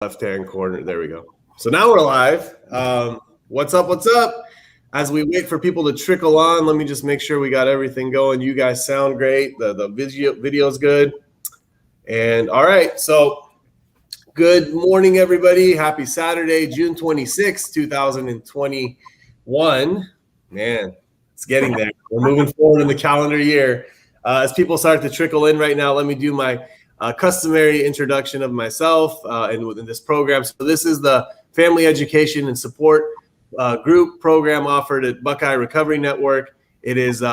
left-hand corner. There we go. So now we're live. What's up? What's up? As we wait for people to trickle on, let me just make sure we got everything going. You guys sound great. The video's good. And all right. So good morning, everybody. Happy Saturday, June 26th, 2021. Man, it's getting there. We're moving forward in the calendar year. As people start to trickle in right now, let me do my customary introduction of myself and within this program. So this is the Family Education and Support group program offered at Buckeye Recovery Network. It is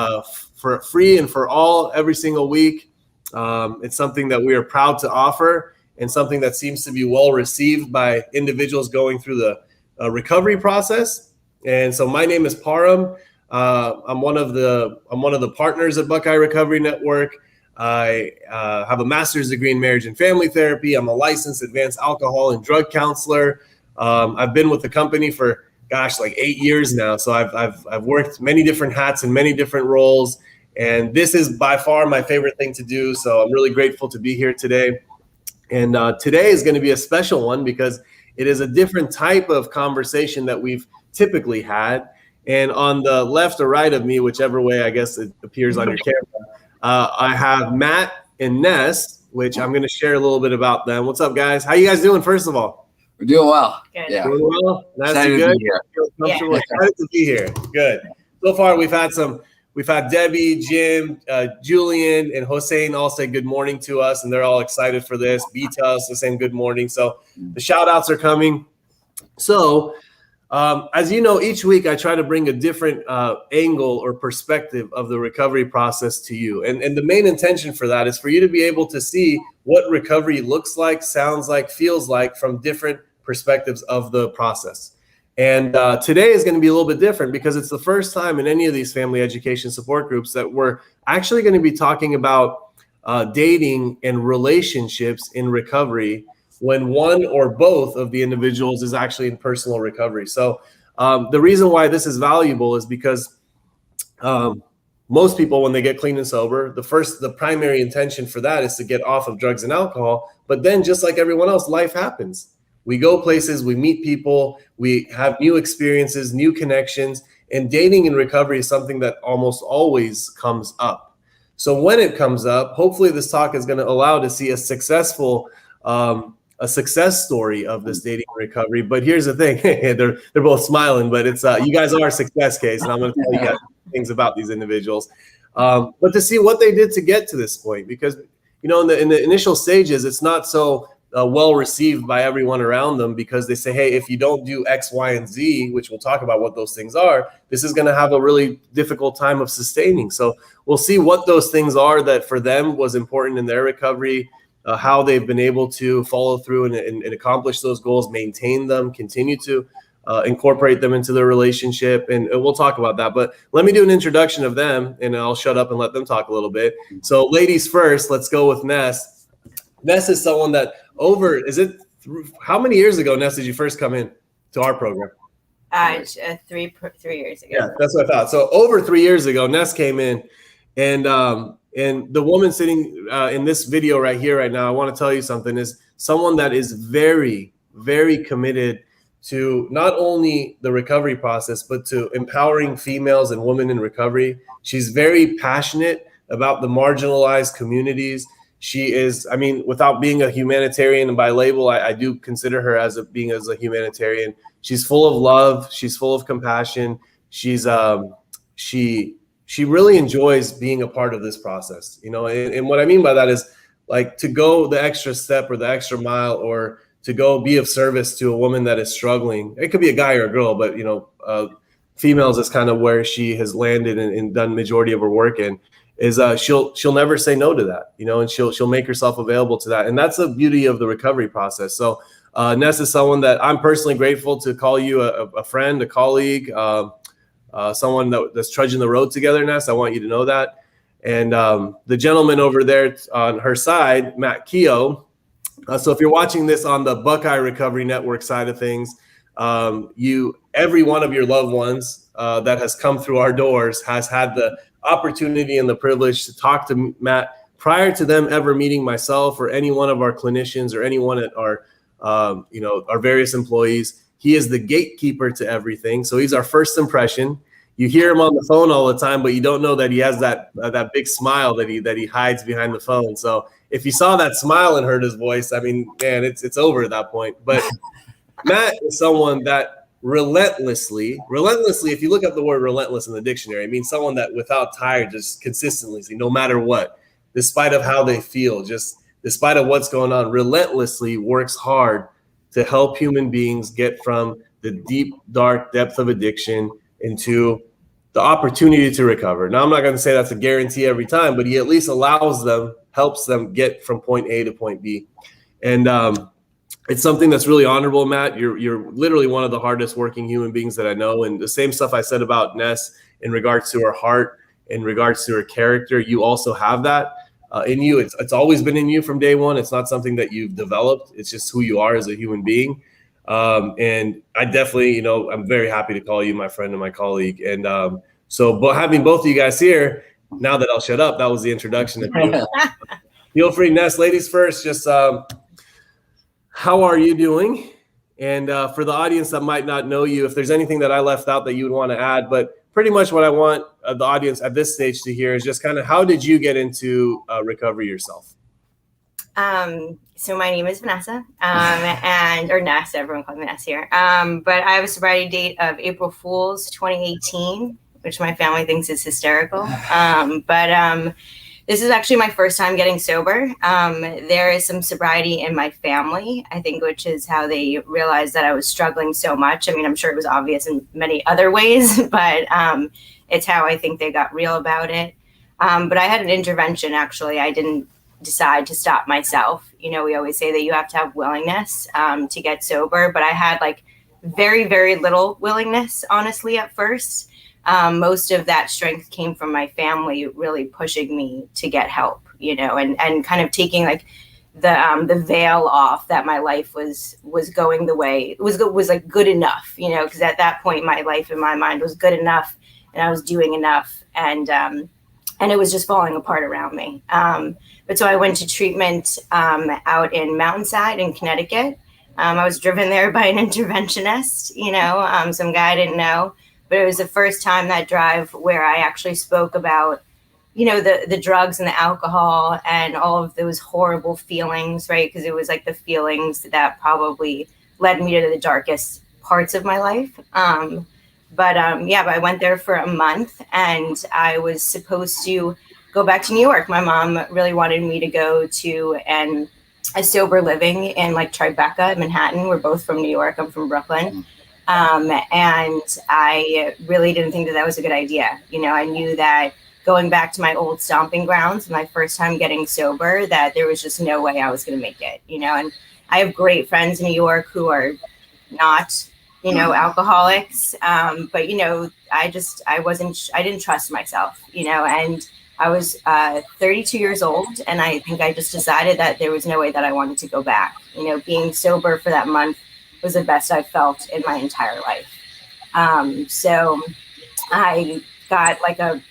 for free and for all every single week. It's something that we are proud to offer and something that seems to be well received by individuals going through the recovery process. And so my name is Param. I'm one of the partners at Buckeye Recovery Network. I have a master's degree in marriage and family therapy. I'm a licensed advanced alcohol and drug counselor. I've been with the company for, like 8 years now. So I've worked many different hats and many different roles. And this is by far my favorite thing to do. So I'm really grateful to be here today. And today is going to be a special one because it is a different type of conversation that we've typically had. And on the left or right of me, whichever way I guess it appears on your camera, I have Matt and Ness, which I'm going to share a little bit about them. What's up, guys? How you guys doing, first of all? We're doing well. Good. Yeah. Doing well? Excited Good? to be here. Excited to be here. Good. So far, we've had Debbie, Jim, Julian, and Hossein all say good morning to us, and they're all excited for this. Bita is saying good morning. So the shout outs are coming. So as you know, each week I try to bring a different angle or perspective of the recovery process to you. And the main intention for that is for you to be able to see what recovery looks like, sounds like, feels like from different perspectives of the process. And today is going to be a little bit different because it's the first time in any of these family education support groups that we're actually going to be talking about dating and relationships in recovery when one or both of the individuals is actually in personal recovery. So the reason why this is valuable is because most people, when they get clean and sober, the primary intention for that is to get off of drugs and alcohol. But then just like everyone else, life happens. We go places, we meet people, we have new experiences, new connections, and dating in recovery is something that almost always comes up. So when it comes up, hopefully this talk is going to allow to see a success story of this dating recovery. But here's the thing, they're both smiling, but it's you guys are a success case, and I'm going to tell you guys things about these individuals. But to see what they did to get to this point, because in the initial stages, it's not so well received by everyone around them because they say, hey, if you don't do X, Y, and Z, which we'll talk about what those things are, this is going to have a really difficult time of sustaining. So we'll see what those things are that for them was important in their recovery, how they've been able to follow through and accomplish those goals, maintain them, continue to incorporate them into their relationship. And we'll talk about that. But let me do an introduction of them, and I'll shut up and let them talk a little bit. So ladies first, let's go with Ness. Ness is someone that how many years ago, Ness, did you first come in to our program? 3 years ago. Yeah, that's what I thought. So over 3 years ago, Ness came in, and the woman sitting in this video right here, right now, I want to tell you something, is someone that is very, very committed to not only the recovery process, but to empowering females and women in recovery. She's very passionate about the marginalized communities. She is, without being a humanitarian, and by label, I do consider her as a humanitarian. She's full of love. She's full of compassion. She's she really enjoys being a part of this process, and what I mean by that is like to go the extra step or the extra mile or to go be of service to a woman that is struggling. It could be a guy or a girl, but females is kind of where she has landed and done majority of her work in. Is she'll never say no to that, and she'll make herself available to that. And that's the beauty of the recovery process. So Ness is someone that I'm personally grateful to call you a friend, a colleague, someone that's trudging the road together, Ness. I want you to know that. And the gentleman over there on her side, Matt Keogh. So if you're watching this on the Buckeye Recovery Network side of things, every one of your loved ones that has come through our doors has had the opportunity and the privilege to talk to Matt prior to them ever meeting myself or any one of our clinicians or anyone at our our various employees. He is the gatekeeper to everything. So he's our first impression. You hear him on the phone all the time, but you don't know that he has that big smile that he hides behind the phone. So if you saw that smile and heard his voice, I mean, man, it's over at that point. But Matt is someone that relentlessly, if you look up the word relentless in the dictionary, it means someone that without tire, just consistently, no matter what, despite of how they feel, just despite of what's going on, relentlessly works hard to help human beings get from the deep, dark depth of addiction into the opportunity to recover. Now, I'm not going to say that's a guarantee every time, but he at least helps them get from point A to point B. And it's something that's really honorable, Matt. You're literally one of the hardest working human beings that I know. And the same stuff I said about Ness in regards to her heart, in regards to her character, you also have that in you. It's always been in you from day one. It's not something that you've developed. It's just who you are as a human being. And I definitely, I'm very happy to call you my friend and my colleague. And but having both of you guys here, now that I'll shut up, that was the introduction of you. Feel free, Ness, ladies first, just how are you doing? And for the audience that might not know you, if there's anything that I left out that you would want to add, but pretty much what I want the audience at this stage to hear is just kind of how did you get into recovery yourself? So my name is Vanessa, or Ness, everyone calls me Ness here. But I have a sobriety date of April Fool's 2018, which my family thinks is hysterical. But this is actually my first time getting sober. There is some sobriety in my family, I think, which is how they realized that I was struggling so much. I mean, I'm sure it was obvious in many other ways, but it's how I think they got real about it. But I had an intervention, actually. I didn't decide to stop myself. We always say that you have to have willingness to get sober, but I had very, very little willingness, honestly, at first. Most of that strength came from my family really pushing me to get help, and kind of taking the veil off that my life was going the way it was good enough, because at that point my life in my mind was good enough and I was doing enough, and it was just falling apart around me. But so I went to treatment out in Mountainside in Connecticut. I was driven there by an interventionist, some guy I didn't know. But it was the first time that drive where I actually spoke about, the drugs and the alcohol and all of those horrible feelings, right? Because it was the feelings that probably led me to the darkest parts of my life. But I went there for a month and I was supposed to go back to New York. My mom really wanted me to go to a sober living in Tribeca, Manhattan. We're both from New York. I'm from Brooklyn. And I really didn't think that was a good idea. I knew that going back to my old stomping grounds, my first time getting sober, that there was just no way I was going to make it, and I have great friends in New York who are not, alcoholics. But, I didn't trust myself, and I was 32 years old. And I think I just decided that there was no way that I wanted to go back, being sober for that month was the best I've felt in my entire life. So I got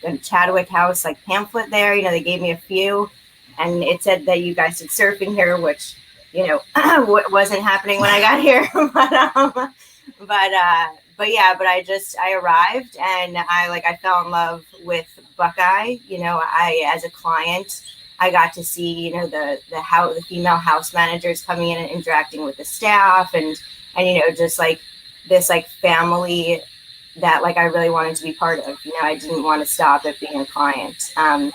a Chadwick House pamphlet there. They gave me a few, and it said that you guys did surfing here, which wasn't happening when I got here. But I arrived and I fell in love with Buckeye. I as a client, I got to see, the female house managers coming in and interacting with the staff and just this family that I really wanted to be part of. I didn't want to stop at being a client. And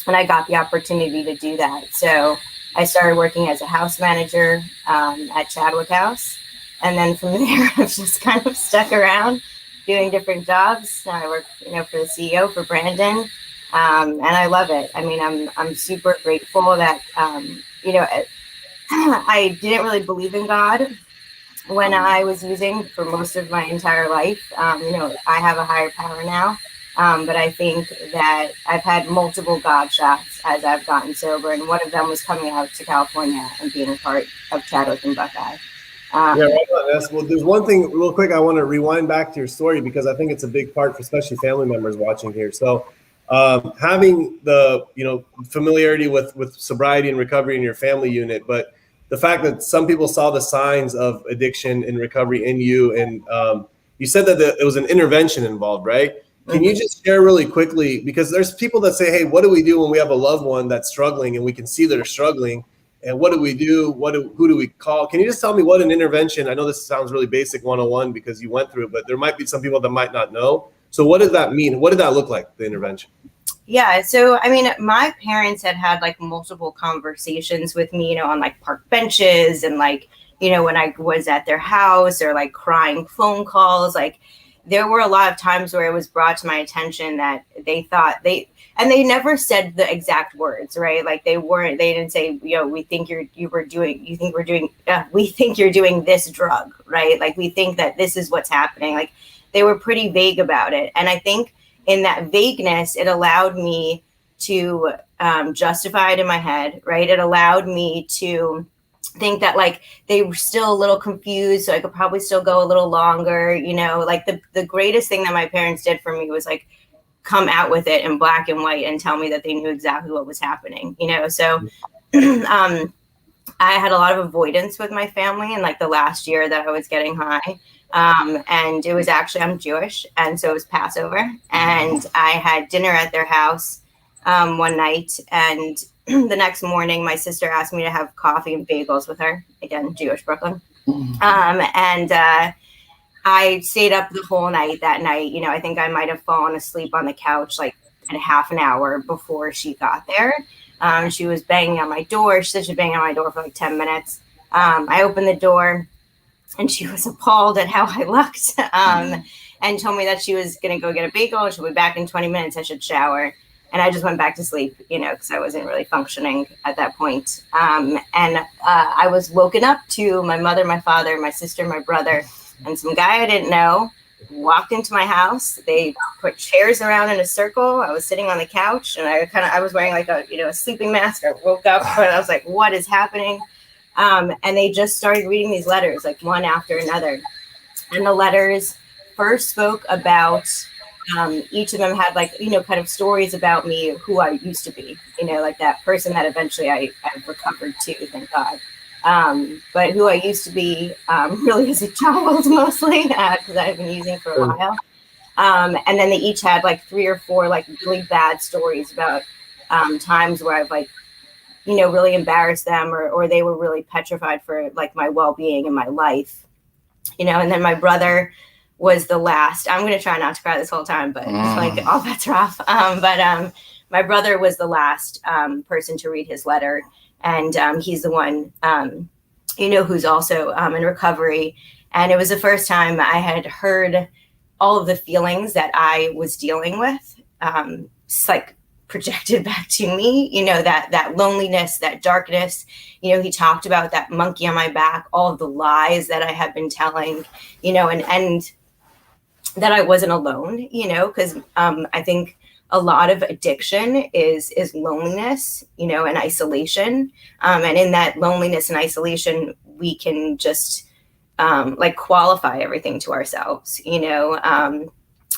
I got the opportunity to do that. So I started working as a house manager at Chadwick House. And then from there, I've just kind of stuck around doing different jobs. Now I work, for the CEO, for Brandon. And I love it. I mean, I'm super grateful that, I didn't really believe in God when I was using for most of my entire life. I have a higher power now. But I think that I've had multiple God shots as I've gotten sober. And one of them was coming out to California and being a part of Chadwick and Buckeye. Well, there's one thing real quick. I want to rewind back to your story because I think it's a big part for especially family members watching here. So having the, familiarity with sobriety and recovery in your family unit, but the fact that some people saw the signs of addiction and recovery in you, and you said that it was an intervention involved, right? Can you just share really quickly, because there's people that say, hey, what do we do when we have a loved one that's struggling and we can see they're struggling? And what do we do? Who do we call? Can you just tell me what an intervention? I know this sounds really basic 101 because you went through it, but there might be some people that might not know. So what does that mean? What did that look like, the intervention? Yeah. So, I mean, my parents had like multiple conversations with me, on like park benches and like, when I was at their house, or like crying phone calls. Like, there were a lot of times where it was brought to my attention that they thought and they never said the exact words, right? Like they didn't say, we think you're doing this drug, right? Like, we think that this is what's happening. Like, they were pretty vague about it. And I think in that vagueness, it allowed me to justify it in my head, right? It allowed me to think that like they were still a little confused, so I could probably still go a little longer. Like the greatest thing that my parents did for me was like come out with it in black and white and tell me that they knew exactly what was happening. So I had a lot of avoidance with my family in like the last year that I was getting high. And it was actually, I'm Jewish, and so it was Passover, and I had dinner at their house one night, and the next morning my sister asked me to have coffee and bagels with her, again, Jewish Brooklyn. And I stayed up the whole night that night. I think I might have fallen asleep on the couch like a half an hour before she got there. She was banging on my door. She said she was banging on my door for like 10 minutes. I opened the door, and she was appalled at how I looked, and told me that she was going to go get a bagel, and she'll be back in 20 minutes. I should shower. And I just went back to sleep, because I wasn't really functioning at that point. And I was woken up to my mother, my father, my sister, my brother, and some guy I didn't know walked into my house. They put chairs around in a circle. I was sitting on the couch, and I was wearing like a sleeping mask. I woke up, but I was like, what is happening? And they just started reading these letters, like one after another. And the letters first spoke about, each of them had like, kind of stories about me, who I used to be, like that person that eventually I recovered to, thank God. But who I used to be, really as a child mostly, because I've been using for a while. And then they each had like 3 or 4 like really bad stories about times where I've like, really embarrassed them, or they were really petrified for like my well-being in my life, and then my brother was the last. I'm going to try not to cry this whole time, but like all bets are off. But my brother was the last person to read his letter. And he's the one, who's also in recovery. And it was the first time I had heard all of the feelings that I was dealing with, like projected back to me, that loneliness, that darkness. He talked about that monkey on my back, all of the lies that I had been telling, and that I wasn't alone, because I think a lot of addiction is loneliness, and isolation. And in that loneliness and isolation, we can just like qualify everything to ourselves,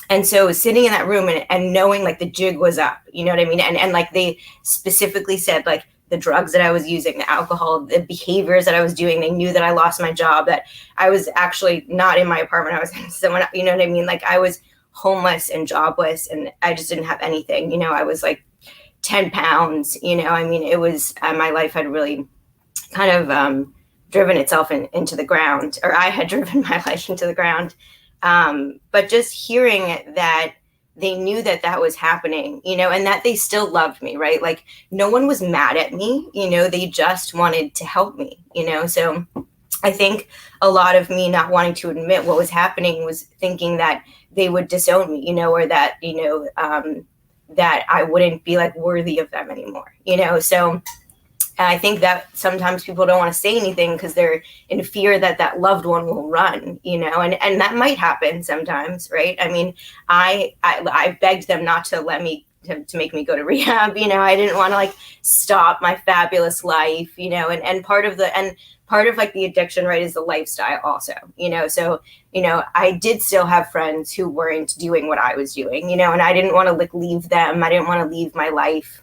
and so sitting in that room and knowing like the jig was up, you know what I mean? And like they specifically said, like the drugs that I was using, the alcohol, the behaviors that I was doing, they knew that I lost my job, that I was actually not in my apartment. I was in someone, you know what I mean? Like I was homeless and jobless, and I just didn't have anything. I was like 10 pounds, I mean, it was, my life had really kind of driven itself into the ground, or I had driven my life into the ground. But just hearing that they knew that was happening, and that they still loved me, right? Like no one was mad at me, they just wanted to help me, so I think a lot of me not wanting to admit what was happening was thinking that they would disown me, or that, that I wouldn't be like worthy of them anymore, so I think that sometimes people don't want to say anything because they're in fear that loved one will run, and that might happen sometimes, right? I mean, I begged them not to let me to make me go to rehab. I didn't want to like stop my fabulous life, and part of like the addiction, right, is the lifestyle also, so, I did still have friends who weren't doing what I was doing, and I didn't want to like leave them. I didn't want to leave my life.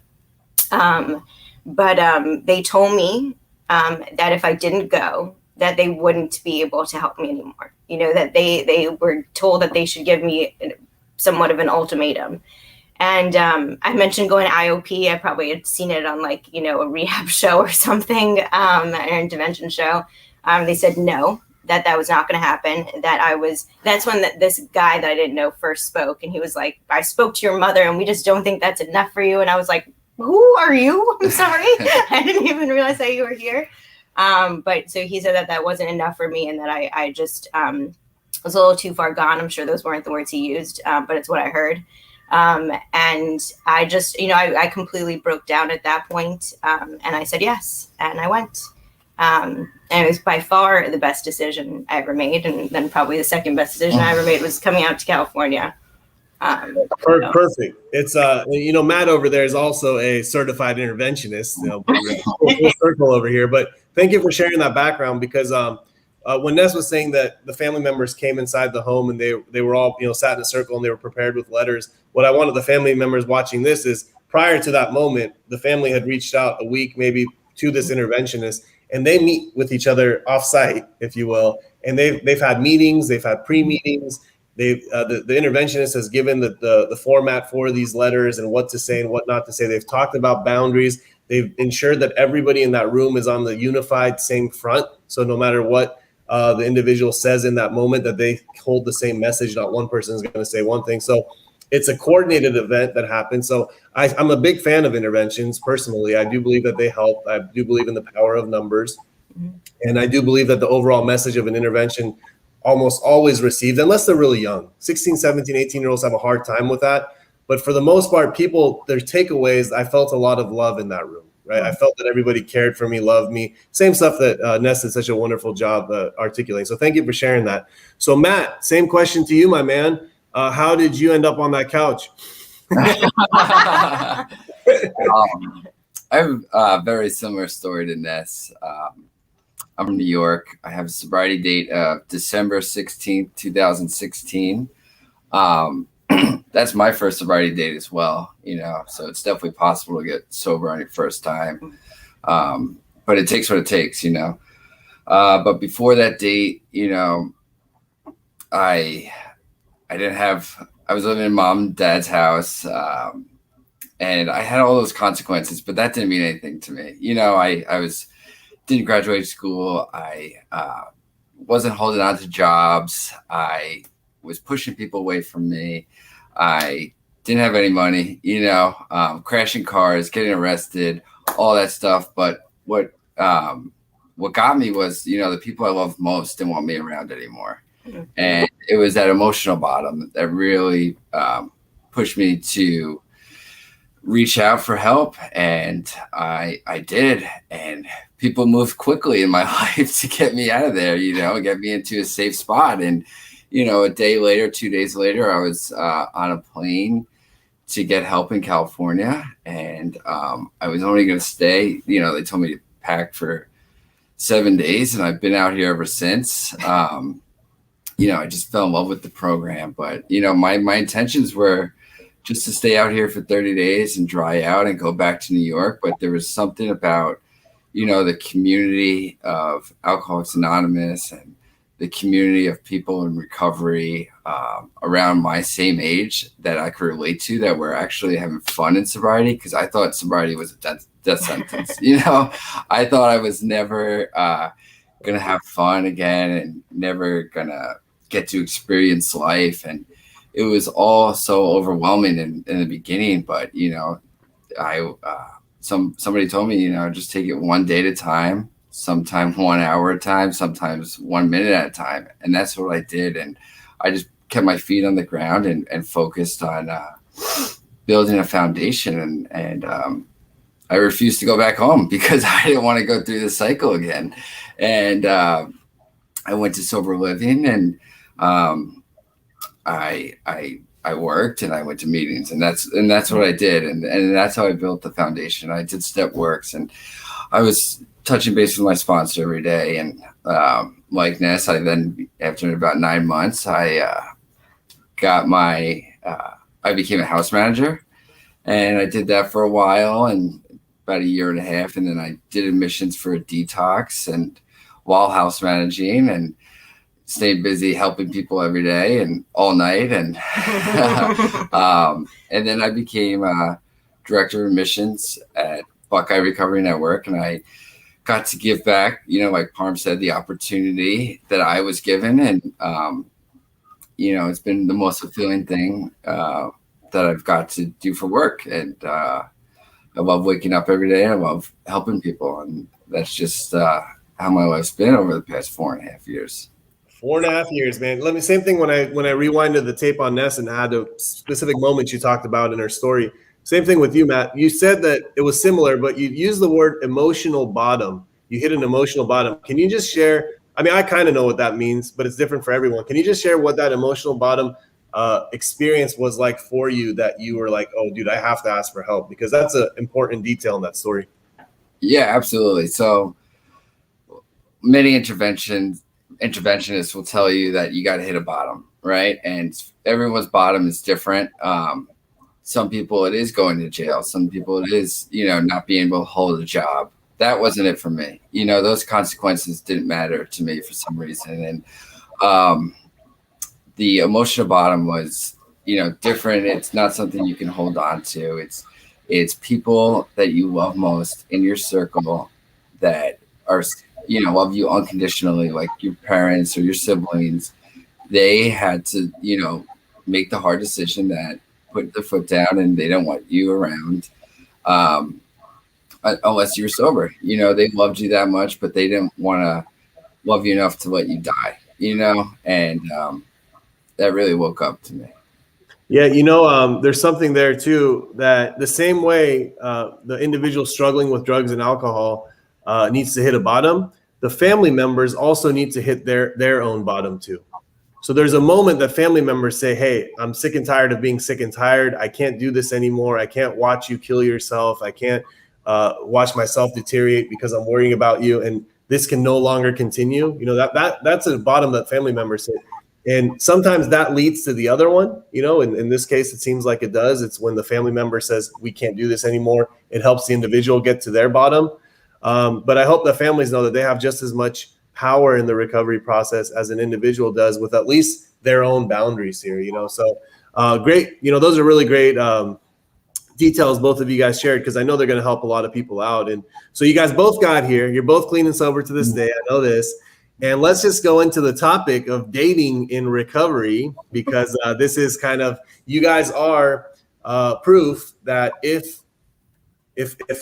But they told me that if I didn't go, that they wouldn't be able to help me anymore. You know, that they were told that they should give me somewhat of an ultimatum. And I mentioned going to IOP. I probably had seen it on like, you know, a rehab show or something, an intervention show. They said no, that was not going to happen. That's when this guy that I didn't know first spoke. And he was like, I spoke to your mother and we just don't think that's enough for you. And I was like, who are you? I'm sorry. I didn't even realize that you were here. But so he said that wasn't enough for me and that I just was a little too far gone. I'm sure those weren't the words he used, but it's what I heard. And I just, you know, I completely broke down at that point. And I said yes, and I went. And it was by far the best decision I ever made. And then probably the second best decision I ever made was coming out to California. Perfect. It's you know, Matt over there is also a certified interventionist. You know, full circle over here. But thank you for sharing that background, because when Ness was saying that the family members came inside the home and they were all, you know, sat in a circle and they were prepared with letters. What I wanted the family members watching this is, prior to that moment, the family had reached out a week maybe to this interventionist, and they meet with each other off-site, if you will, and they've had meetings, they've had pre-meetings. The interventionist has given the format for these letters and what to say and what not to say. They've talked about boundaries. They've ensured that everybody in that room is on the unified same front. So no matter what the individual says in that moment, that they hold the same message. Not one person is going to say one thing. So it's a coordinated event that happens. So I'm a big fan of interventions personally. I do believe that they help. I do believe in the power of numbers. And I do believe that the overall message of an intervention almost always received, unless they're really young. 16, 17, 18-year-olds have a hard time with that. But for the most part, people, their takeaways, I felt a lot of love in that room, right? I felt that everybody cared for me, loved me. Same stuff that Ness did such a wonderful job articulating. So thank you for sharing that. So Matt, same question to you, my man. How did you end up on that couch? I have a very similar story to Ness. I'm from New York. I have a sobriety date of December 16th, 2016. That's my first sobriety date as well, you know, so it's definitely possible to get sober on your first time. But it takes what it takes, you know. But before that date, you know, I was living in mom and dad's house, and I had all those consequences, but that didn't mean anything to me. You know, I didn't graduate school. I wasn't holding on to jobs. I was pushing people away from me. I didn't have any money, you know, crashing cars, getting arrested, all that stuff. But what got me was, you know, the people I loved most didn't want me around anymore. And it was that emotional bottom that really pushed me to reach out for help. And I did. And people moved quickly in my life to get me out of there, you know, get me into a safe spot. And, you know, a day later, 2 days later, I was on a plane to get help in California. And I was only going to stay, you know, they told me to pack for 7 days. And I've been out here ever since. You know, I just fell in love with the program. But, you know, my intentions were just to stay out here for 30 days and dry out and go back to New York. But there was something about, you know, the community of Alcoholics Anonymous and the community of people in recovery around my same age that I could relate to, that were actually having fun in sobriety, because I thought sobriety was a death sentence. You know, I thought I was never going to have fun again and never going to get to experience life. And it was all so overwhelming in the beginning. But, you know, somebody told me, you know, just take it one day at a time, sometimes 1 hour at a time, sometimes 1 minute at a time. And that's what I did. And I just kept my feet on the ground and focused on building a foundation. And I refused to go back home because I didn't want to go through the cycle again. And I went to sober living, and I worked and I went to meetings, and that's what I did. And that's how I built the foundation. I did step works, and I was touching base with my sponsor every day. And like Ness, I then, after about 9 months, I became a house manager, and I did that for a while. And about a year and a half, and then I did admissions for a detox and while house managing and stayed busy helping people every day and all night. And and then I became director of admissions at Buckeye Recovery Network, and I got to give back, like Parm said, the opportunity that I was given. And, it's been the most fulfilling thing that I've got to do for work. And I love waking up every day. I love helping people. And that's just how my life's been over the past 4.5 years. 4.5 years, man. Same thing when I rewinded the tape on Ness and had a specific moment you talked about in her story. Same thing with you, Matt. You said that it was similar, but you used the word emotional bottom. You hit an emotional bottom. Can you just share? I mean, I kind of know what that means, but it's different for everyone. Can you just share what that emotional bottom experience was like for you, that you were like, oh, dude, I have to ask for help? Because that's an important detail in that story. Yeah, absolutely. So many interventionists will tell you that you got to hit a bottom, right? And everyone's bottom is different. Some people it is going to jail. Some people it is, not being able to hold a job. That wasn't it for me. Those consequences didn't matter to me for some reason. And the emotional bottom was, different. It's not something you can hold on to. It's people that you love most in your circle that are, love you unconditionally, like your parents or your siblings. They had to, make the hard decision that put their foot down and they don't want you around unless you're sober. They loved you that much, but they didn't want to love you enough to let you die, and that really woke up to me. Yeah, there's something there too, that the same way the individual struggling with drugs and alcohol needs to hit a bottom, the family members also need to hit their own bottom too. So there's a moment that family members say, hey, I'm sick and tired of being sick and tired. I can't do this anymore. I can't watch you kill yourself. I can't watch myself deteriorate because I'm worrying about you. And this can no longer continue. That's a bottom that family members hit. And sometimes that leads to the other one, in this case, it seems like it does. It's when the family member says, we can't do this anymore. It helps the individual get to their bottom. But I hope that families know that they have just as much power in the recovery process as an individual does, with at least their own boundaries here, So great. Those are really great details both of you guys shared, because I know they're going to help a lot of people out. And so you guys both got here. You're both clean and sober to this day. I know this. And let's just go into the topic of dating in recovery, because this is kind of, you guys are proof that if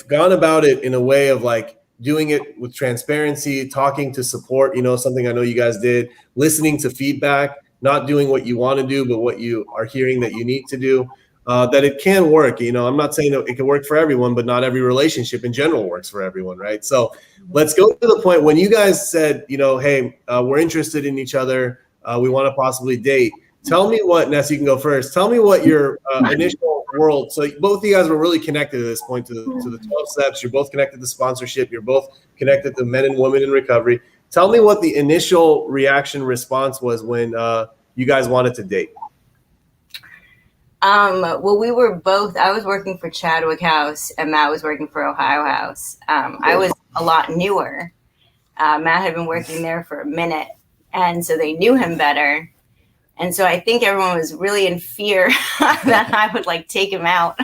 gone about it in a way of like doing it with transparency, talking to support, something I know you guys did, listening to feedback, not doing what you want to do, but what you are hearing that you need to do, that it can work. I'm not saying that it can work for everyone, but not every relationship in general works for everyone, right? So let's go to the point when you guys said, hey, we're interested in each other. We want to possibly date. Tell me what, Ness, you can go first. Tell me what your initial world. So both of you guys were really connected at this point to the 12 steps. You're both connected to sponsorship. You're both connected to men and women in recovery. Tell me what the initial reaction response was when you guys wanted to date. Well, we were both, I was working for Chadwick House and Matt was working for Ohio House. I was a lot newer. Matt had been working there for a minute, and so they knew him better. And so I think everyone was really in fear that I would like take him out.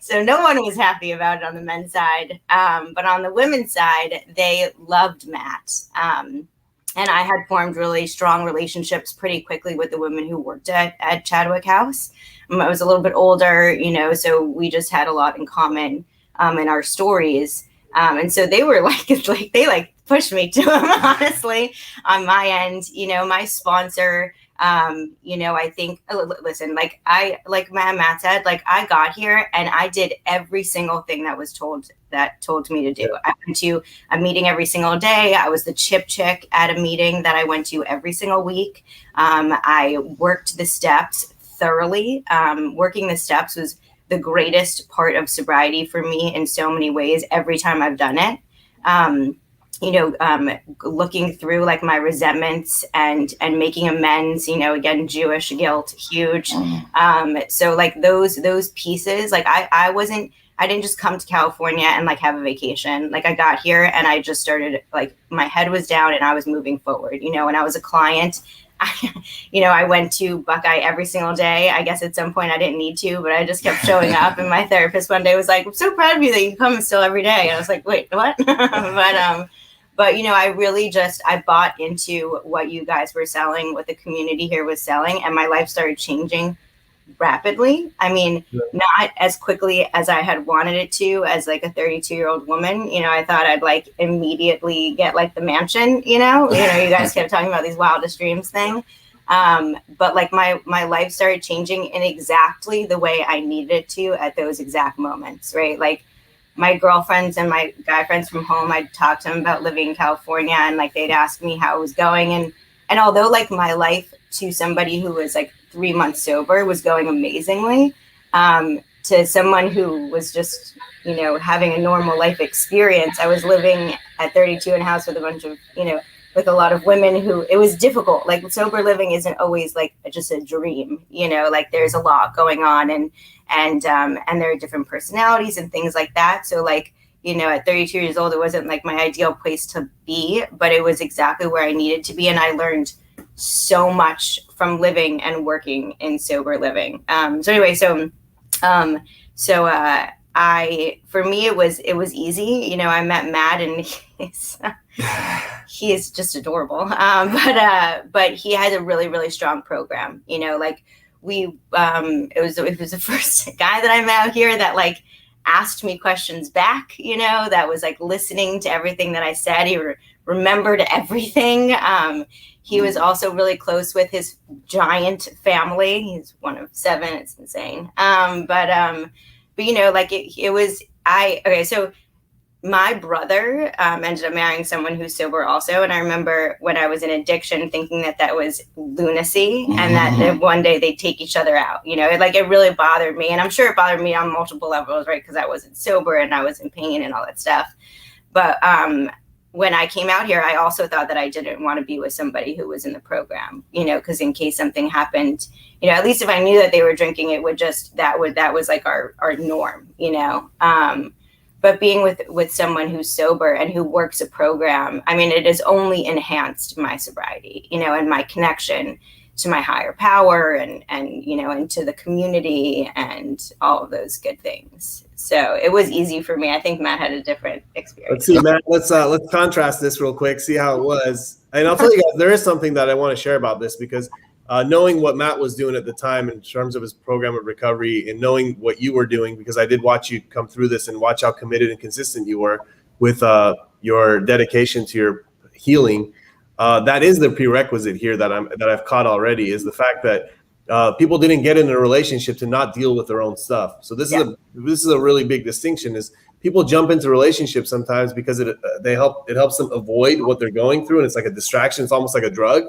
So no one was happy about it on the men's side. But on the women's side, they loved Matt. And I had formed really strong relationships pretty quickly with the women who worked at Chadwick House. I was a little bit older, so we just had a lot in common in our stories. And so they were they pushed me to him, honestly, on my end. My sponsor, I think, listen, like Matt said, I got here and I did every single thing that was told me to do. I went to a meeting every single day. I was the chip chick at a meeting that I went to every single week. I worked the steps thoroughly. Working the steps was the greatest part of sobriety for me in so many ways. Every time I've done it, looking through like my resentments and making amends, again, Jewish guilt, huge. So like those pieces, like I wasn't I didn't just come to California and like have a vacation. Like I got here and I just started, like my head was down and I was moving forward. You know, when I was a client, I went to Buckeye every single day. I guess at some point I didn't need to, but I just kept showing up. And my therapist one day was like, "I'm so proud of you that you come still every day." And I was like, "Wait, what?" But I really I bought into what you guys were selling, what the community here was selling, and my life started changing rapidly. I mean, not as quickly as I had wanted it to as like a 32-year-old woman. I thought I'd like immediately get like the mansion, you guys kept talking about these wildest dreams thing. But like my life started changing in exactly the way I needed it to at those exact moments, right? Like my girlfriends and my guy friends from home, I'd talk to them about living in California and like they'd ask me how it was going. And although like my life to somebody who was like 3 months sober was going amazingly, to someone who was just, having a normal life experience, I was living at 32 in a house with a bunch of, with a lot of women who it was difficult. Like sober living isn't always like just a dream, like there's a lot going on and there are different personalities and things like that. So like, at 32 years old, it wasn't like my ideal place to be, but it was exactly where I needed to be. And I learned so much from living and working in sober living. For me, it was easy. I met Matt and he is just adorable. But he has a really, really strong program, like it was the first guy that I met out here that like asked me questions back, that was like listening to everything that I said. He remembered everything. He was also really close with his giant family. He's one of 7. It's insane. So my brother ended up marrying someone who's sober also. And I remember when I was in addiction thinking that was lunacy and that one day they'd take each other out. It really bothered me. And I'm sure it bothered me on multiple levels, right? Because I wasn't sober and I was in pain and all that stuff. But when I came out here, I also thought that I didn't want to be with somebody who was in the program, because in case something happened, at least if I knew that they were drinking, it would just, that was like our norm, but being with someone who's sober and who works a program, I mean, it has only enhanced my sobriety, and my connection to my higher power and to the community and all of those good things. So it was easy for me. I think Matt had a different experience. Let's see, Matt. Let's contrast this real quick. See how it was. And I'll tell you guys, there is something that I want to share about this because knowing what Matt was doing at the time in terms of his program of recovery and knowing what you were doing, because I did watch you come through this and watch how committed and consistent you were with your dedication to your healing. That is the prerequisite here that I've caught already is the fact that people didn't get in a relationship to not deal with their own stuff. So this is a really big distinction is people jump into relationships sometimes because it helps them avoid what they're going through. And it's like a distraction. It's almost like a drug,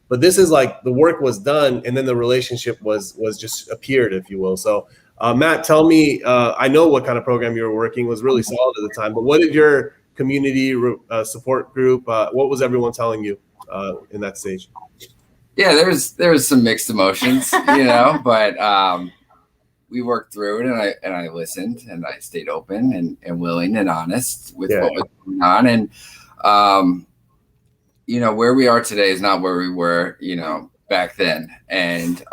but this is like the work was done. And then the relationship was just appeared, if you will. So Matt, tell me, I know what kind of program you were working was really solid at the time, but what did your community support group, what was everyone telling you in that stage? Yeah, there was some mixed emotions, but we worked through it and I listened and I stayed open and willing and honest with what was going on. And, where we are today is not where we were, back then. And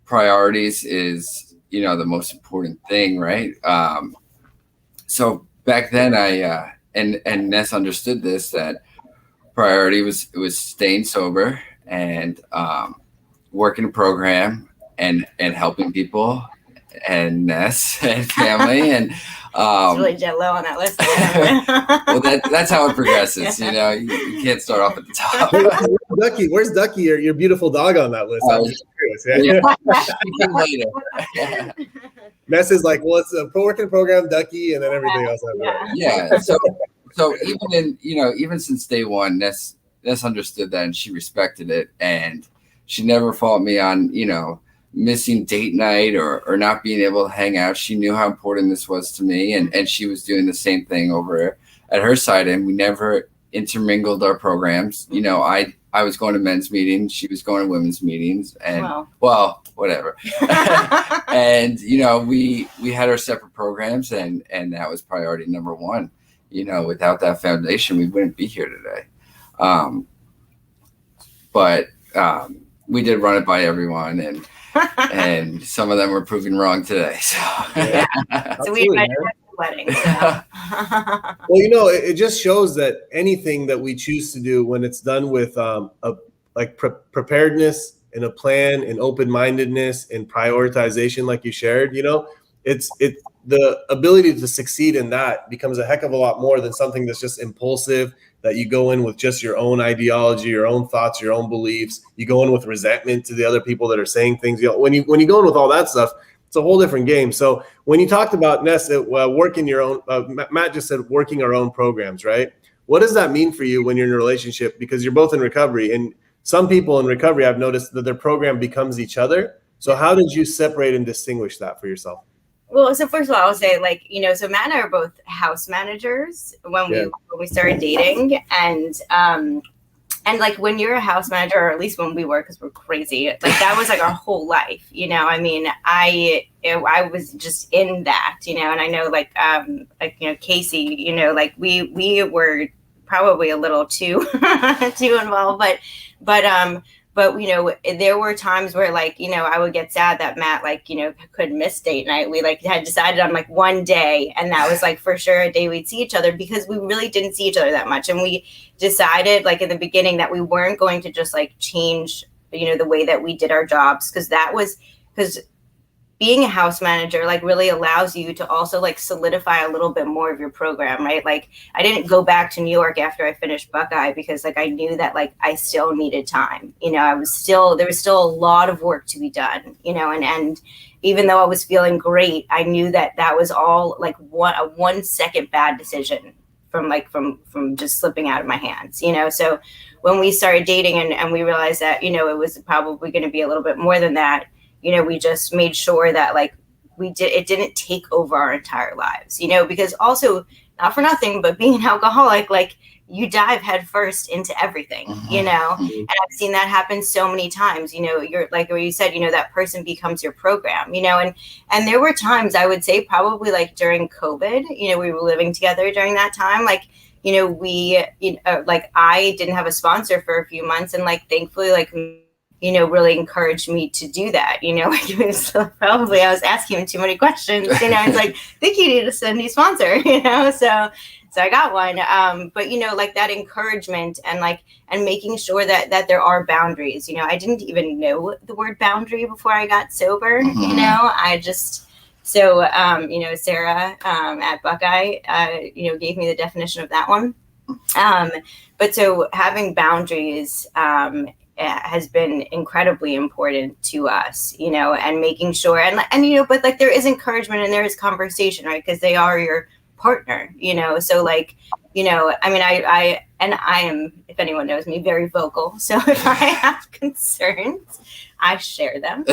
priorities is, the most important thing, right? So back then and Ness understood this, that priority was staying sober and working a program and helping people and Ness and family and it's really jet low on that list. well, that's how it progresses. You can't start off at the top. Where's Ducky? Your beautiful dog on that list. I'm just curious. Yeah. Ness is like, well, it's a working program, Ducky, and then everything else. Yeah. So even since day one, Ness understood that and she respected it, and she never fought me on missing date night or not being able to hang out. She knew how important this was to me, and she was doing the same thing over at her side, and we never intermingled our programs. I was going to men's meetings, she was going to women's meetings, and whatever. And, you know, we had our separate programs, and that was priority number one. You know, without that foundation, we wouldn't be here today. But we did run it by everyone, and some of them were proven wrong today. So, so we invited them to the wedding. So. Well, you know, it just shows that anything that we choose to do, when it's done with preparedness and a plan and open-mindedness and prioritization, like you shared, you know, it's the ability to succeed in that becomes a heck of a lot more than something that's just impulsive, that you go in with just your own ideology, your own thoughts, your own beliefs. You go in with resentment to the other people that are saying things. You know, when you go in with all that stuff, it's a whole different game. So when you talked about, Ness, working your own, Matt just said working our own programs, right? What does that mean for you when you're in a relationship? Because you're both in recovery, and some people in recovery, I've noticed that their program becomes each other. So how did you separate and distinguish that for yourself? Well, so first of all, I'll say, like, you know, so Matt and I are both house managers when we started dating, and like when you're a house manager, or at least when we were, because we're crazy, like that was like our whole life, you know. I mean, I was just in that, you know, and I know like you know, Casey, you know, like we were probably a little too too involved, but you know, there were times where, like, you know, I would get sad that Matt, like, you know, could miss date night. We like had decided on like one day, and that was like for sure a day we'd see each other, because we really didn't see each other that much. And we decided like in the beginning that we weren't going to just like change, you know, the way that we did our jobs, because being a house manager like really allows you to also like solidify a little bit more of your program, right? Like I didn't go back to New York after I finished Buckeye, because like I knew that like I still needed time, you know. There was still a lot of work to be done, you know, and even though I was feeling great, I knew that was all like a 1 second bad decision from just slipping out of my hands, you know. So when we started dating and we realized that, you know, it was probably going to be a little bit more than that, you know, we just made sure that like it didn't take over our entire lives, you know, because also, not for nothing, but being an alcoholic, like you dive head first into everything, you know, and I've seen that happen so many times, you know. You're like, where you said, you know, that person becomes your program, you know, and there were times, I would say probably like during COVID, you know, we were living together during that time, like, you know, like I didn't have a sponsor for a few months, and like thankfully, like, you know, really encouraged me to do that, you know. Like it was probably I was asking him too many questions, you know. It's like, I think you need a new sponsor, you know. So I got one, but you know, like that encouragement and making sure that there are boundaries. You know, I didn't even know the word boundary before I got sober. You know, I just you know, Sarah at Buckeye, you know, gave me the definition of that one. But so having boundaries has been incredibly important to us, you know, and making sure and you know, but like there is encouragement and there is conversation, right? Because they are your partner, you know. So like, you know, I mean, I am, if anyone knows me, very vocal. So if I have concerns, I share them.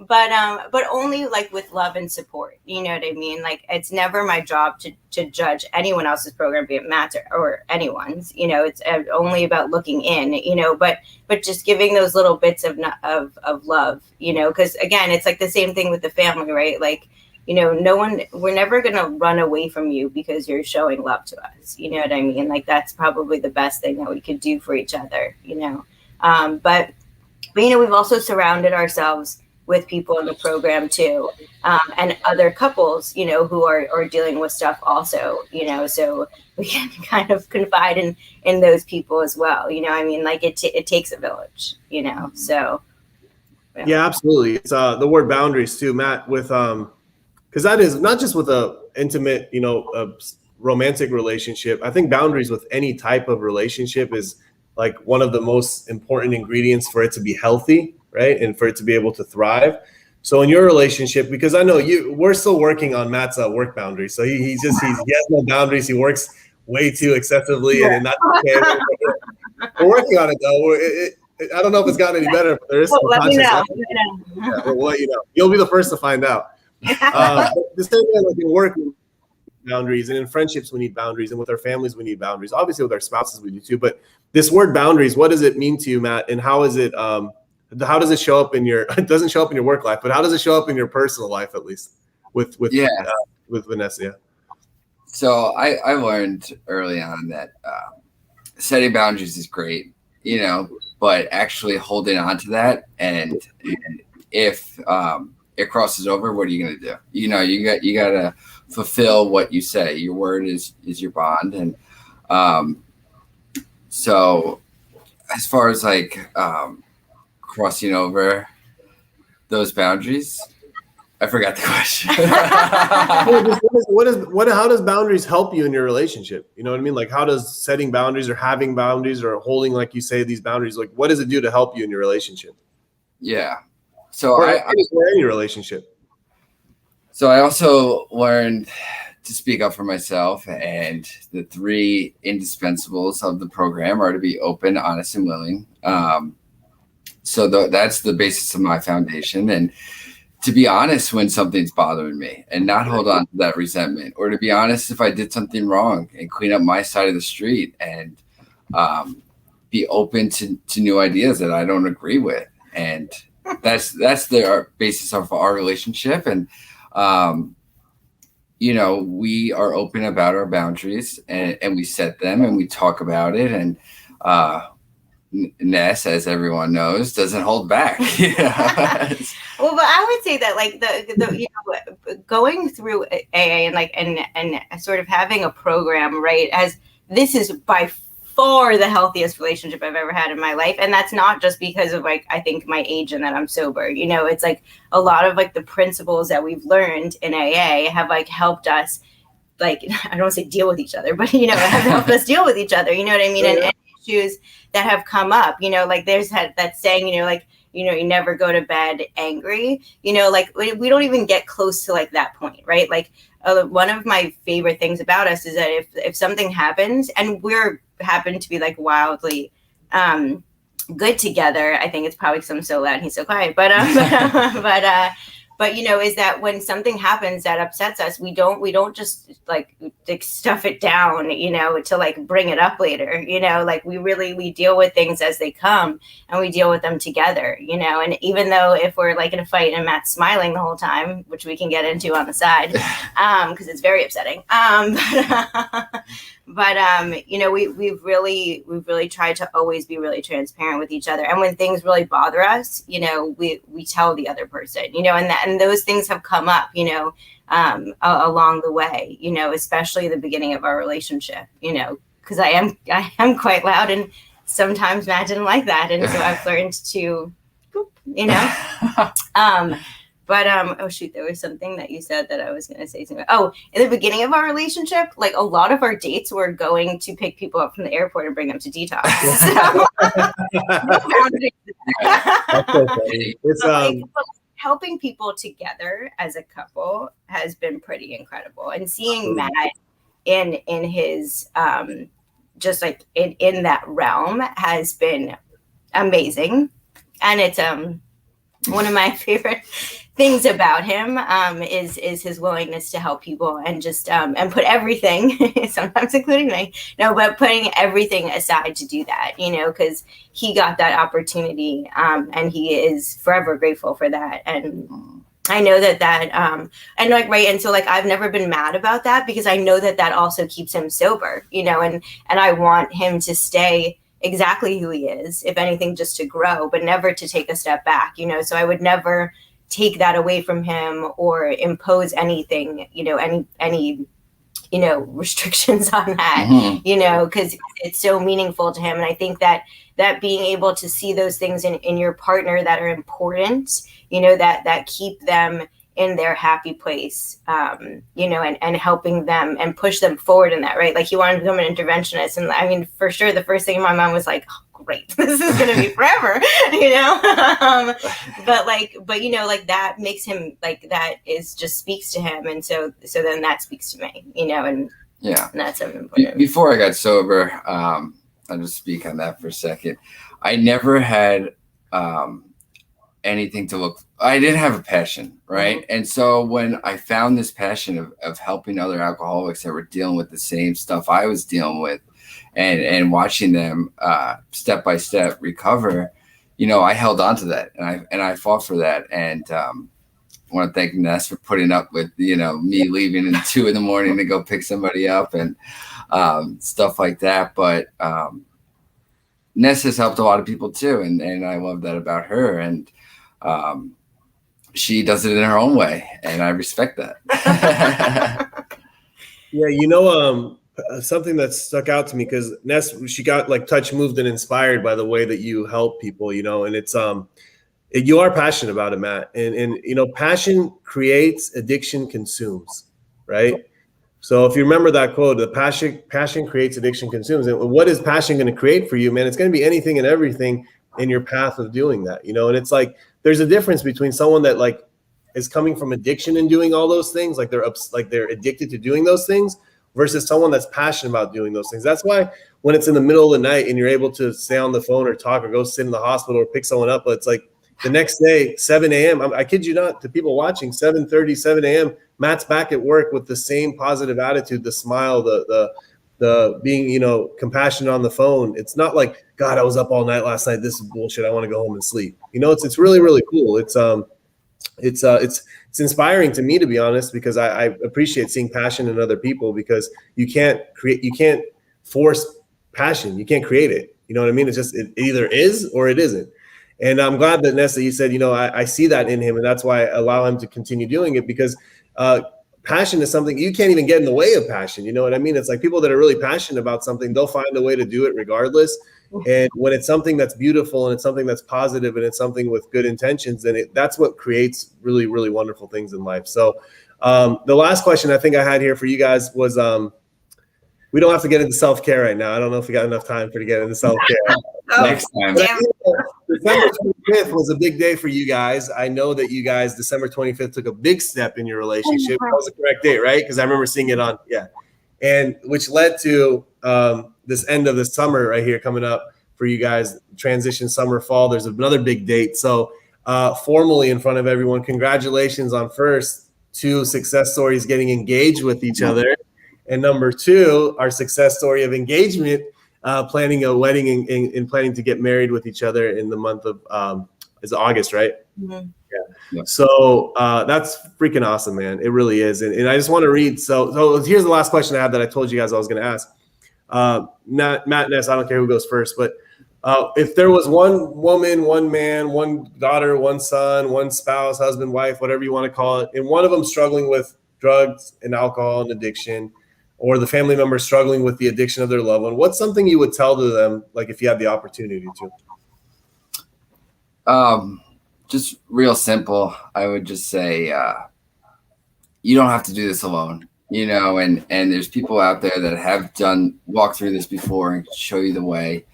But only like with love and support, you know what I mean? Like it's never my job to judge anyone else's program, be it Matt's or anyone's, you know. It's only about looking in, you know, but just giving those little bits of love, you know, because again, it's like the same thing with the family, right? Like, you know, we're never going to run away from you because you're showing love to us. You know what I mean? Like that's probably the best thing that we could do for each other, you know? But you know, we've also surrounded ourselves with people in the program too, and other couples, you know, who are dealing with stuff also, you know, so we can kind of confide in those people as well. You know, I mean, like it takes a village, you know, so. Yeah, absolutely. It's the word boundaries too, Matt, with, because that is not just with a intimate, you know, a romantic relationship. I think boundaries with any type of relationship is like one of the most important ingredients for it to be healthy, right? And for it to be able to thrive. So in your relationship, because I know we're still working on Matt's work boundaries. So he has no boundaries. He works way too excessively, and that's okay. We're working on it though. I don't know if it's gotten any better, but there is some let me know. Yeah, we'll let you know. You'll be the first to find out. The same way, like in work, we need boundaries, and in friendships we need boundaries, and with our families we need boundaries. Obviously with our spouses we do too. But this word boundaries, what does it mean to you, Matt? And how is it How does it show up in your? It doesn't show up in your work life, but how does it show up in your personal life, at least with Vanessa? Yeah. So I learned early on that setting boundaries is great, but actually holding on to that, and if it crosses over, what are you going to do? You got to fulfill what you say. Your word is your bond, and so as far as like crossing over those boundaries, I forgot the question. How does boundaries help you in your relationship? You know what I mean? Like, how does setting boundaries or having boundaries or holding, like you say, these boundaries, like what does it do to help you in your relationship? Yeah. So or in your relationship. So I also learned to speak up for myself, and the 3 indispensables of the program are to be open, honest, and willing. So that's the basis of my foundation, and to be honest when something's bothering me and not hold on to that resentment, or to be honest if I did something wrong and clean up my side of the street, and be open to new ideas that I don't agree with. And that's the basis of our relationship. And we are open about our boundaries, and we set them, and we talk about it. And Ness, as everyone knows, doesn't hold back. Well, but I would say that like the going through AA and sort of having a program, right? As this is by far the healthiest relationship I've ever had in my life, and that's not just because of like I think my age and that I'm sober. It's like a lot of like the principles that we've learned in AA have like helped us, like I don't want to say deal with each other, but have helped us deal with each other. You know what I mean? And issues that have come up, like there's that saying, you never go to bed angry, like we don't even get close to like that point, right? Like one of my favorite things about us is that if something happens and we're happen to be like wildly good together, I think it's probably because I'm so loud and he's so quiet, but is that when something happens that upsets us, we don't just like stuff it down, to like bring it up later, like we deal with things as they come, and we deal with them together, and even though if we're like in a fight and Matt's smiling the whole time, which we can get into on the side, because it's very upsetting. But we've really tried to always be really transparent with each other, and when things really bother us, we tell the other person, and those things have come up, along the way, especially the beginning of our relationship, because I am quite loud, and sometimes Matt didn't like that, and so I've learned to, But oh shoot, there was something that you said that I was going to say something. Oh, in the beginning of our relationship, like a lot of our dates were going to pick people up from the airport and bring them to detox. It's helping people together as a couple has been pretty incredible, and seeing Matt in his just like in that realm has been amazing, and it's one of my favorite things about him is his willingness to help people and just and put everything, sometimes including me, but putting everything aside to do that, because he got that opportunity, and he is forever grateful for that. And I know that and like, right. And so like, I've never been mad about that, because I know that also keeps him sober, and I want him to stay exactly who he is, if anything, just to grow, but never to take a step back, so I would never take that away from him or impose anything, any restrictions on that, because it's so meaningful to him. And I think that being able to see those things in your partner that are important, that keep them in their happy place, and helping them and push them forward in that, right? Like he wanted to become an interventionist. And I mean, for sure, the first thing in my mind was like, oh, great, this is going to be forever, but like that makes him like, that is just speaks to him. And so then that speaks to me, and yeah, and that's so important. Before I got sober, I'll just speak on that for a second. I never had, anything to look. I didn't have a passion, right? And so when I found this passion of helping other alcoholics that were dealing with the same stuff I was dealing with, and watching them step by step recover, I held on to that, and I fought for that. And I want to thank Ness for putting up with, me leaving at 2 a.m. to go pick somebody up and stuff like that. But Ness has helped a lot of people too. And I love that about her. And she does it in her own way. And I respect that. Yeah. Something that stuck out to me, because Ness, she got like touched, moved, and inspired by the way that you help people, and it's you are passionate about it, Matt, and passion creates, addiction consumes, right? So if you remember that quote, the passion creates, addiction consumes. And what is passion going to create for you, man? It's going to be anything and everything in your path of doing that, and it's like there's a difference between someone that like is coming from addiction and doing all those things, like they're addicted to doing those things, versus someone that's passionate about doing those things. That's why when it's in the middle of the night and you're able to stay on the phone or talk or go sit in the hospital or pick someone up, it's like the next day, 7 a.m., I kid you not, to people watching, 7:30, 7 a.m., Matt's back at work with the same positive attitude, the smile, the being, compassionate on the phone. It's not like, God, I was up all night last night. This is bullshit. I want to go home and sleep. It's really, really cool. It's inspiring to me, to be honest, because I appreciate seeing passion in other people, because you can't force passion. You can't create it. You know what I mean? It's just, it either is or it isn't. And I'm glad that Nessa, you said, I see that in him, and that's why I allow him to continue doing it, because passion is something you can't even get in the way of passion. You know what I mean? It's like people that are really passionate about something, they'll find a way to do it regardless. And when it's something that's beautiful and it's something that's positive and it's something with good intentions, then that's what creates really, really wonderful things in life. So the last question I think I had here for you guys was, we don't have to get into self-care right now. I don't know if we got enough time to get into self-care. Next time. December 25th was a big day for you guys. I know that you guys, December 25th, took a big step in your relationship. That was the correct date, right? Because I remember seeing it on, and which led to this end of the summer right here coming up for you guys, transition summer, fall. There's another big date. So formally in front of everyone, congratulations on first 2 success stories getting engaged with each other. And number 2, our success story of engagement, planning a wedding and planning to get married with each other in the month of is August, right? Mm-hmm. Yeah. So that's freaking awesome, man. It really is. And I just want to read. So here's the last question I have that I told you guys I was going to ask. Matt Ness, I don't care who goes first, but if there was one woman, one man, one daughter, one son, one spouse, husband, wife, whatever you want to call it, and one of them struggling with drugs and alcohol and addiction, or the family member struggling with the addiction of their loved one, what's something you would tell to them, like if you had the opportunity to? Just real simple. I would just say, you don't have to do this alone, and there's people out there that have walked through this before and show you the way.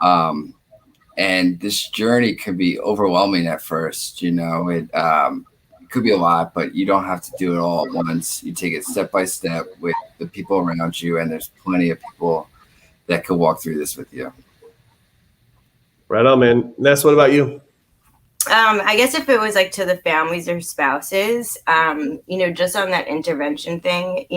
And this journey could be overwhelming at first, it could be a lot, but you don't have to do it all at once. You take it step by step with the people around you, and there's plenty of people that could walk through this with you. Right on, man. Ness, what about you? I guess if it was like to the families or spouses, just on that intervention thing,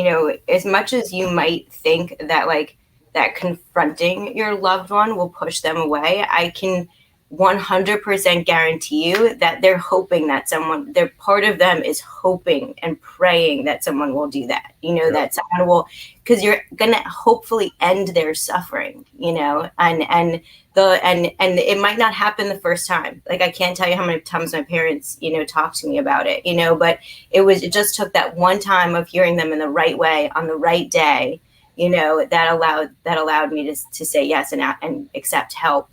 as much as you might think that like that confronting your loved one will push them away, I can 100% guarantee you that they're hoping that their part of them is hoping and praying that someone will do that, that someone will, because you're going to hopefully end their suffering, and it might not happen the first time. Like, I can't tell you how many times my parents, talked to me about it, but it just took that one time of hearing them in the right way on the right day, that allowed me to say yes and accept help,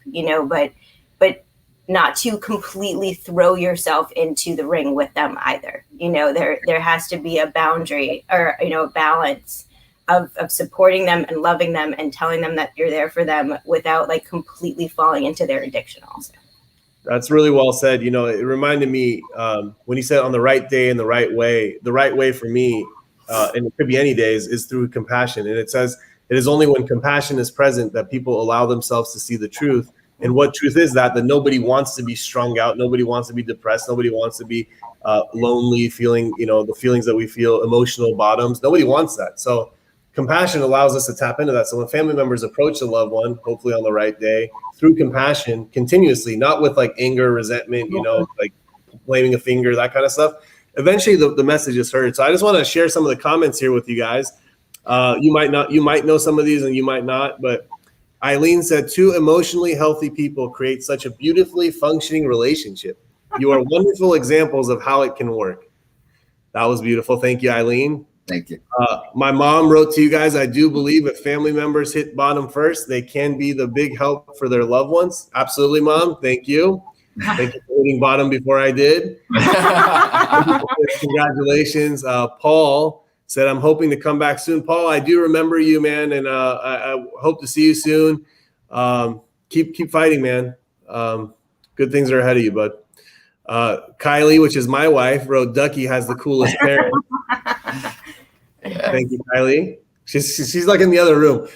but not to completely throw yourself into the ring with them either. There has to be a boundary or, a balance of supporting them and loving them and telling them that you're there for them without like completely falling into their addiction also. That's really well said. It reminded me when he said on the right day and the right way for me, and it could be any days, is through compassion. And it says, it is only when compassion is present that people allow themselves to see the truth. And what truth is that nobody wants to be strung out. Nobody wants to be depressed. Nobody wants to be lonely, feeling, the feelings that we feel, emotional bottoms. Nobody wants that. So compassion allows us to tap into that. So when family members approach a loved one, hopefully on the right day, through compassion continuously, not with like anger, resentment, like blaming a finger, that kind of stuff, eventually the message is heard. So I just want to share some of the comments here with you guys. You might know some of these and you might not, but Eileen said, 2 emotionally healthy people create such a beautifully functioning relationship. You are wonderful examples of how it can work. That was beautiful. Thank you, Eileen. Thank you. My mom wrote to you guys, I do believe if family members hit bottom first, they can be the big help for their loved ones. Absolutely, Mom. Thank you. Thank you for hitting bottom before I did. Congratulations. Paul said, I'm hoping to come back soon. Paul, I do remember you, man, and I hope to see you soon. Keep fighting, man. Good things are ahead of you, bud. Kylie, which is my wife, wrote, Ducky has the coolest parents. Thank you, Kylie. She's like in the other room.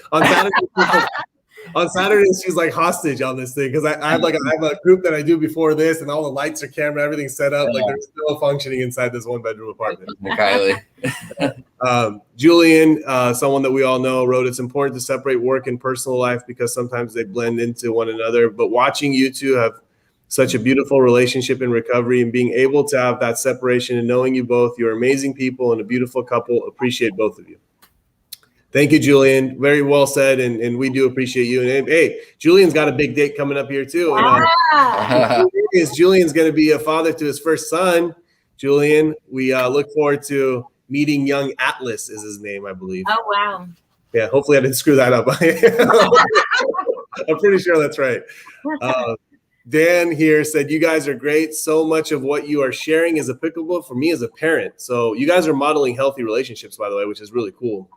On Saturdays, she's like hostage on this thing because I have a group that I do before this, and all the lights are camera, everything's set up. Like there's no functioning inside this 1-bedroom apartment. Kylie. Julian, someone that we all know, wrote, it's important to separate work and personal life because sometimes they blend into one another. But watching you two have such a beautiful relationship in recovery and being able to have that separation and knowing you both, you're amazing people and a beautiful couple. Appreciate both of you. Thank you, Julian. Very well said, and we do appreciate you. And hey, Julian's got a big date coming up here too. Julian's going to be a father to his first son. Julian, we look forward to meeting young Atlas is his name, I believe. Oh, wow. Yeah, hopefully I didn't screw that up. I'm pretty sure that's right. Dan here said, you guys are great. So much of what you are sharing is applicable for me as a parent. So you guys are modeling healthy relationships, by the way, which is really cool.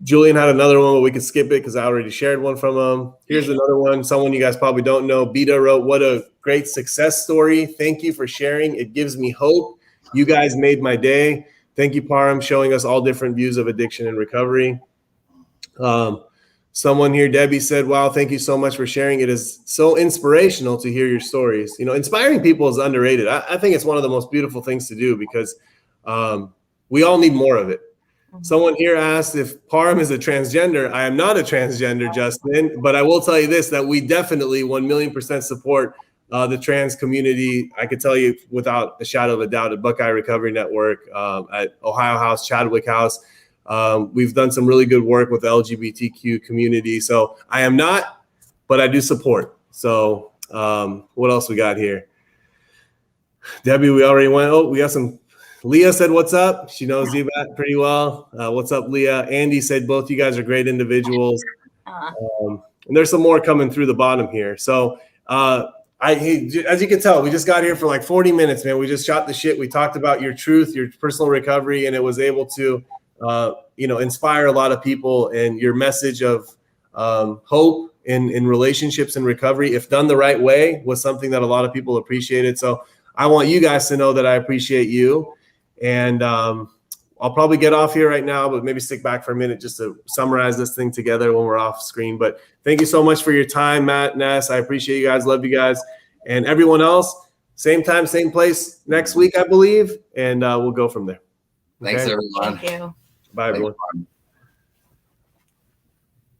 Julian had another one, but we could skip it because I already shared one from him. Here's another one. Someone you guys probably don't know. Beta wrote, what a great success story. Thank you for sharing. It gives me hope. You guys made my day. Thank you, Param, showing us all different views of addiction and recovery. Someone here, Debbie, said, wow, thank you so much for sharing. It is so inspirational to hear your stories. Inspiring people is underrated. I think it's one of the most beautiful things to do because we all need more of it. Someone here asked if Param is a transgender. I am not a transgender, Justin, but I will tell you this, that we definitely 1,000,000% support the trans community. I could tell you without a shadow of a doubt at Buckeye Recovery Network, at Ohio House, Chadwick House. We've done some really good work with the LGBTQ community. So I am not, but I do support. So what else we got here? Debbie, we already went. Oh, we got some. Leah said, what's up? She knows Zebat pretty well. What's up, Leah? Andy said, both you guys are great individuals. And there's some more coming through the bottom here. So as you can tell, we just got here for like 40 minutes, man. We just shot the shit. We talked about your truth, your personal recovery, and it was able to inspire a lot of people, and your message of hope in relationships and recovery, if done the right way, was something that a lot of people appreciated. So I want you guys to know that I appreciate you. And I'll probably get off here right now, but maybe stick back for a minute just to summarize this thing together when we're off screen. But thank you so much for your time, Matt, Ness. I appreciate you guys. Love you guys. And everyone else, same time, same place next week, I believe. And we'll go from there. Thanks, everyone. Thank you. Bye, everyone.